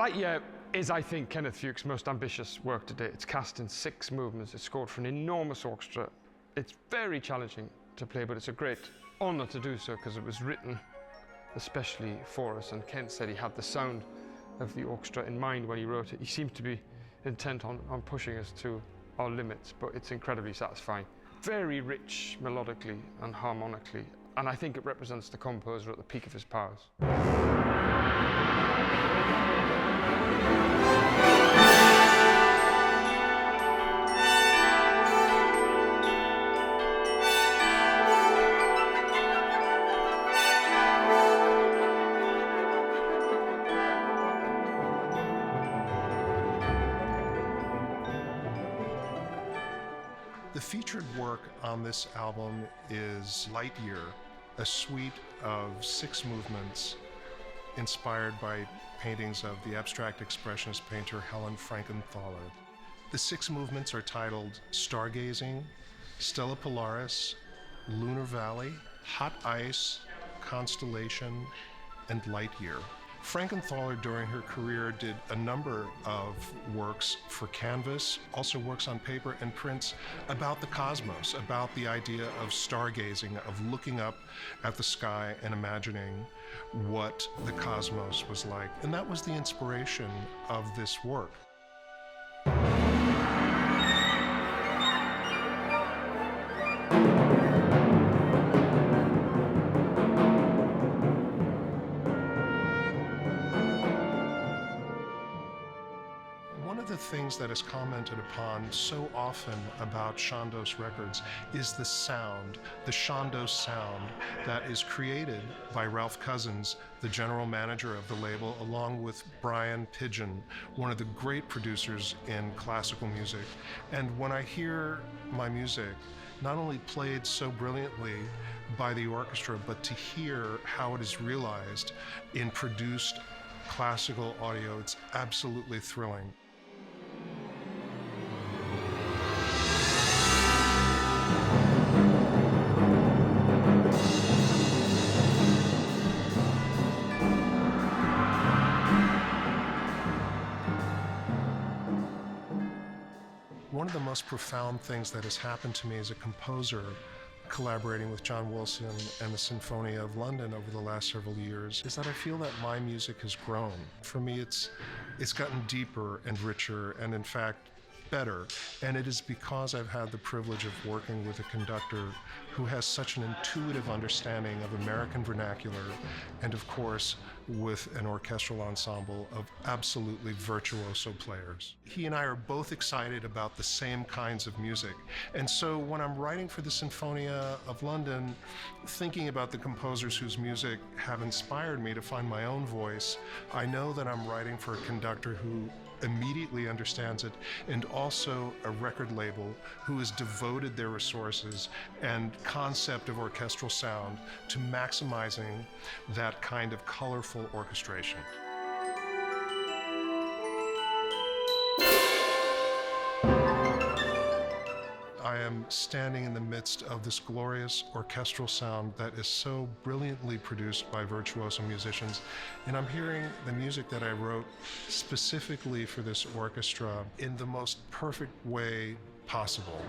Lightyear is, I think, Kenneth Fuchs' most ambitious work to date. It's cast in 6 movements. It's scored for an enormous orchestra. It's very challenging to play, but it's a great honor to do so because it was written especially for us. And Kent said he had the sound of the orchestra in mind when he wrote it. He seemed to be intent on pushing us to our limits, but it's incredibly satisfying. Very rich melodically and harmonically, and I think it represents the composer at the peak of his powers. The featured work on this album is Lightyear, a suite of 6 movements inspired by paintings of the abstract expressionist painter Helen Frankenthaler. The 6 movements are titled Stargazing, Stella Polaris, Lunar Valley, Hot Ice, Constellation, and Lightyear. Frankenthaler during her career did a number of works for canvas, also works on paper and prints about the cosmos, about the idea of stargazing, of looking up at the sky and imagining what the cosmos was like. And that was the inspiration of this work. One of the things that is commented upon so often about Chandos records is the sound, the Chandos sound that is created by Ralph Cousins, the general manager of the label, along with Brian Pidgeon, one of the great producers in classical music. And when I hear my music not only played so brilliantly by the orchestra, but to hear how it is realized in produced classical audio, it's absolutely thrilling. One of the most profound things that has happened to me as a composer, collaborating with John Wilson and the Sinfonia of London over the last several years, is that I feel that my music has grown. For me, it's gotten deeper and richer, and in fact, better. And it is because I've had the privilege of working with a conductor who has such an intuitive understanding of American vernacular, and of course, with an orchestral ensemble of absolutely virtuoso players. He and I are both excited about the same kinds of music. And so when I'm writing for the Sinfonia of London, thinking about the composers whose music have inspired me to find my own voice, I know that I'm writing for a conductor who immediately understands it, and also a record label who has devoted their resources and concept of orchestral sound to maximizing that kind of colorful orchestration. I am standing in the midst of this glorious orchestral sound that is so brilliantly produced by virtuoso musicians, and I'm hearing the music that I wrote specifically for this orchestra in the most perfect way possible.